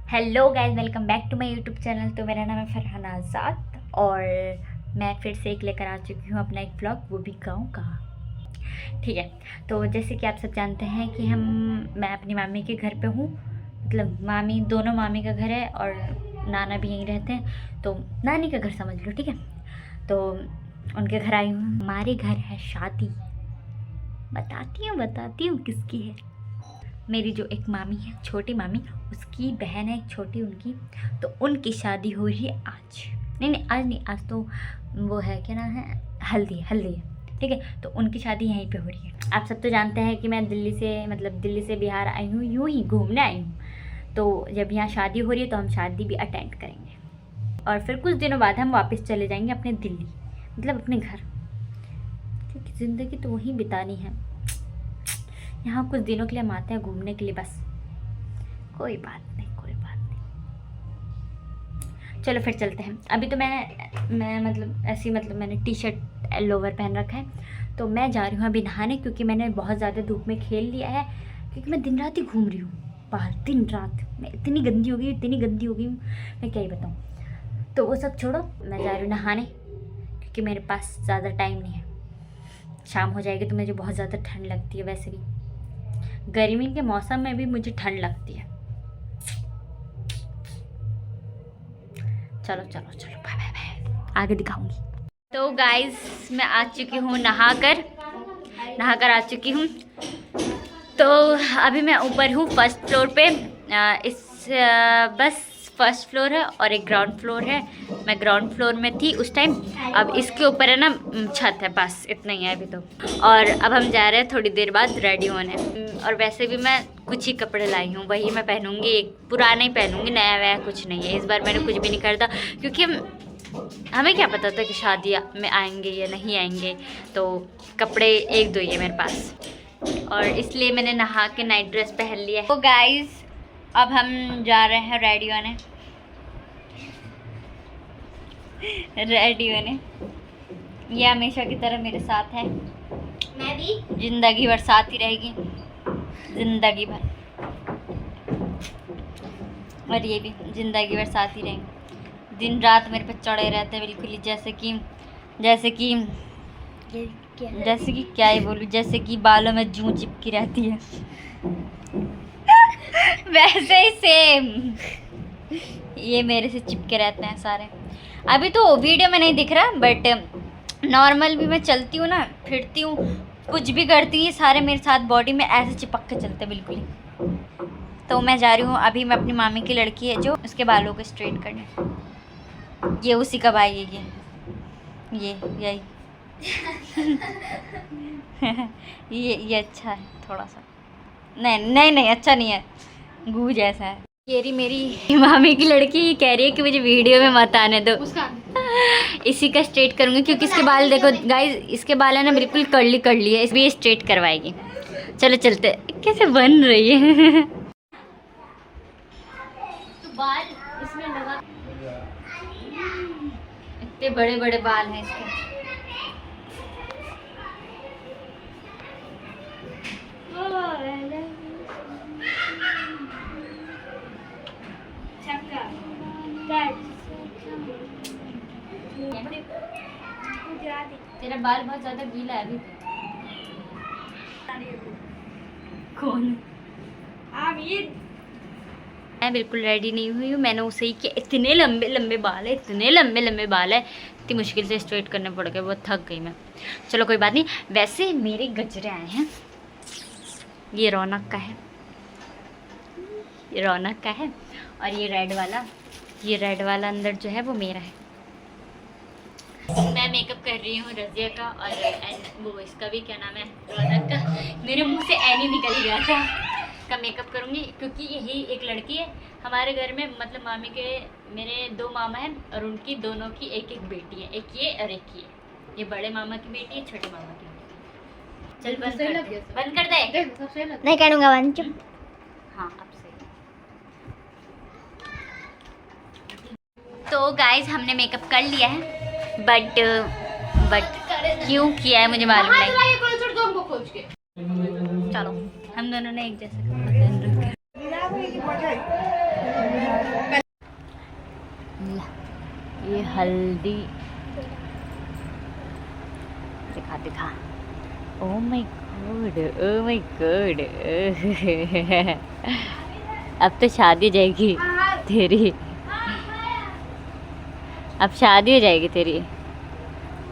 Hello guys, welcome back to my YouTube channel. तो मेरा नाम है फरहान आज़ाद और मैं फिर से एक लेकर आ चुकी हूँ अपना एक व्लॉग, वो भी गाँव का। ठीक है, तो जैसे कि आप सब जानते हैं कि मैं अपनी मामी के घर पे हूँ। मतलब दोनों मामी का घर है और नाना भी यहीं रहते हैं, तो नानी का घर समझ लो। ठीक है, तो उनके घर आई हूँ। हमारे घर है शादी, बताती हूँ किसकी है। मेरी जो एक मामी है, छोटी मामी, उसकी बहन है एक छोटी उनकी, तो उनकी शादी हो रही है आज। नहीं, आज नहीं, आज तो वो है, क्या नाम है, हल्दी है। ठीक है, तो उनकी शादी यहीं पे हो रही है। आप सब तो जानते हैं कि मैं दिल्ली से बिहार आई हूँ, यूँ ही घूमने आई हूँ। तो जब यहाँ शादी हो रही है तो हम शादी भी अटेंड करेंगे और फिर कुछ दिनों बाद हम वापस चले जाएंगे अपने दिल्ली, मतलब अपने घर, क्योंकि ज़िंदगी तो वहीं बितानी है। यहाँ कुछ दिनों के लिए हम आते हैं घूमने के लिए बस। कोई बात नहीं। चलो फिर चलते हैं। अभी तो मैंने टी शर्ट लोवर पहन रखा है, तो मैं जा रही हूँ अभी नहाने, क्योंकि मैंने बहुत ज़्यादा धूप में खेल लिया है। क्योंकि मैं दिन रात ही घूम रही हूँ बाहर, दिन रात। मैं इतनी गंदी हो गई हूँ, मैं क्या ही बताऊँ। तो वो सब छोड़ो, मैं जा रही हूँ नहाने, क्योंकि मेरे पास ज़्यादा टाइम नहीं है। शाम हो जाएगी तो मुझे बहुत ज़्यादा ठंड लगती है। वैसे भी गर्मी के मौसम में भी मुझे ठंड लगती है। चलो बाय, आगे दिखाऊंगी। तो गाइस, मैं आ चुकी हूँ नहाकर आ चुकी हूँ। तो अभी मैं ऊपर हूँ फर्स्ट फ्लोर पे। बस फर्स्ट फ्लोर है और एक ग्राउंड फ्लोर है। मैं ग्राउंड फ्लोर में थी उस टाइम। अब इसके ऊपर है ना छत है, बस इतना ही है अभी तो। और अब हम जा रहे हैं थोड़ी देर बाद रेडी होने। और वैसे भी मैं कुछ ही कपड़े लाई हूँ, वही मैं पहनूंगी। एक पुराना ही पहनूंगी, नया वया कुछ नहीं है। इस बार मैंने कुछ भी नहीं खरीदा, क्योंकि हमें क्या पता था कि शादी में आएंगे या नहीं आएंगे। तो कपड़े एक दो ही है मेरे पास, और इसलिए मैंने नहा के नाइट ड्रेस पहन लिया है। तो गाइस, अब हम जा रहे हैं रेडी होने। ये हमेशा की तरह मेरे साथ है, मैं भी जिंदगी भर साथ ही रहेगी, जिंदगी भर। और ये भी जिंदगी भर साथ ही रहेंगे। दिन रात मेरे पे चढ़े रहते हैं बिल्कुल ही, जैसे कि क्या ही बोलूं, जैसे कि बालों में जूं चिपकी रहती है वैसे ही सेम ये मेरे से चिपके रहते हैं सारे। अभी तो वीडियो में नहीं दिख रहा, बट नॉर्मल भी मैं चलती हूँ ना, फिरती हूँ, कुछ भी करती हूँ, सारे मेरे साथ बॉडी में ऐसे चिपक के चलते बिल्कुल ही। तो मैं जा रही हूँ अभी, मैं अपनी मामी की लड़की है जो उसके बालों को स्ट्रेट करने। ये उसी का भाई है, ये यही ये अच्छा है थोड़ा सा। नहीं अच्छा नहीं है, गू जैसा है। ये रही मेरी मामी की लड़की, कह रही है कि मुझे वीडियो में मत आने दो। इसी का स्ट्रेट करूँगी, क्योंकि इसके बाल देखो गाइस, इसके बाल है ना बिल्कुल कर्ली है, इसलिए स्ट्रेट करवाएगी। चलो चलते। कैसे बन रही है तो बाल इसमें लगा, इतने बड़े बड़े बाल हैं इसके। तेरा बाल बहुत ज्यादा गीला है अभी। कौन? मैं बिल्कुल रेडी नहीं हुई हूँ। मैंने उसे ही किया, इतने लंबे बाल है, इतनी मुश्किल से स्ट्रेट करने पड़ गए, बहुत थक गई मैं। चलो कोई बात नहीं। वैसे मेरे गजरे आए हैं, ये रौनक का है, और ये रेड वाला अंदर जो है वो मेरा है। मैं मेकअप कर रही हूँ रज़िया का, और वो इसका भी, क्या नाम है, रौनक का। मेरे मुंह से एनी निकल गया था का मेकअप करूँगी, क्योंकि यही एक लड़की है हमारे घर में। मतलब मामी के मेरे 2 मामा हैं और उनकी दोनों की एक बेटी है, एक ये और एक ये बड़े मामा की बेटी है, छोटे मामा की बेटी। चल बंद कर दे। नहीं करूँगा बंद, चुप। हाँ अब सही। तो गाइज, हमने मेकअप कर लिया है, बट क्यों किया है मुझे मालूम नहीं। चलो, हम दोनों ने एक जैसे कपड़े पहन रखे हैं। ये हल्दी दिखा दिखा। Oh my God, oh my God. अब तो शादी जाएगी तेरी, अब शादी हो जाएगी तेरी।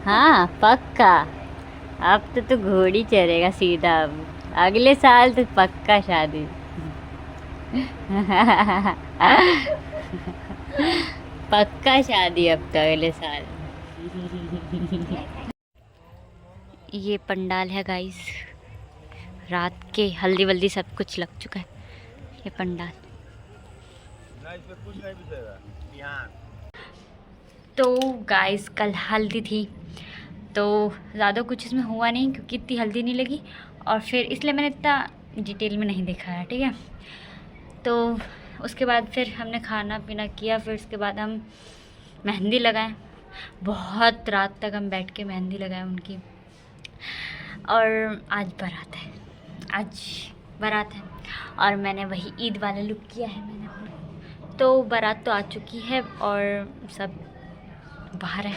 हाँ पक्का, अब तो तू घोड़ी चढ़ेगा सीधा। अब अगले साल तो पक्का शादी। पक्का शादी अब तो अगले साल। ये पंडाल है गाइस, रात के हल्दी वल्दी सब कुछ लग चुका है। ये पंडाल तो गाइस कल हल्दी थी तो ज़्यादा कुछ इसमें हुआ नहीं क्योंकि इतनी हल्दी नहीं लगी, और फिर इसलिए मैंने इतना डिटेल में नहीं देखा है, ठीक है। तो उसके बाद फिर हमने खाना पीना किया, फिर उसके बाद हम मेहंदी लगाए। बहुत रात तक हम बैठ के मेहंदी लगाए उनकी। और आज बारात है, आज बारात है और मैंने वही ईद वाला लुक किया है मैंने। तो बारात तो आ चुकी है और सब बाहर है,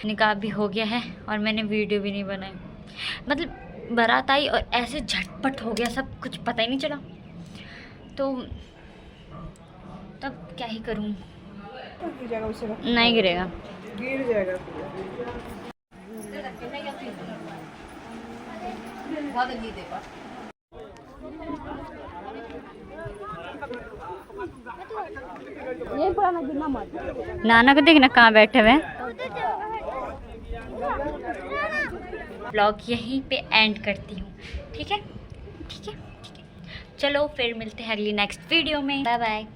निकाह भी हो गया है और मैंने वीडियो भी नहीं बनाई। मतलब बारात आई और ऐसे झटपट हो गया सब कुछ, पता ही नहीं चला। तो तब क्या ही करूं, नहीं गिरेगा, गिर जाएगा। नाना को देखना कहाँ बैठे हुए। ब्लॉग यहीं पे एंड करती हूँ, ठीक है, ठीक है, ठीक है। चलो फिर मिलते हैं अगली नेक्स्ट वीडियो में। Bye bye.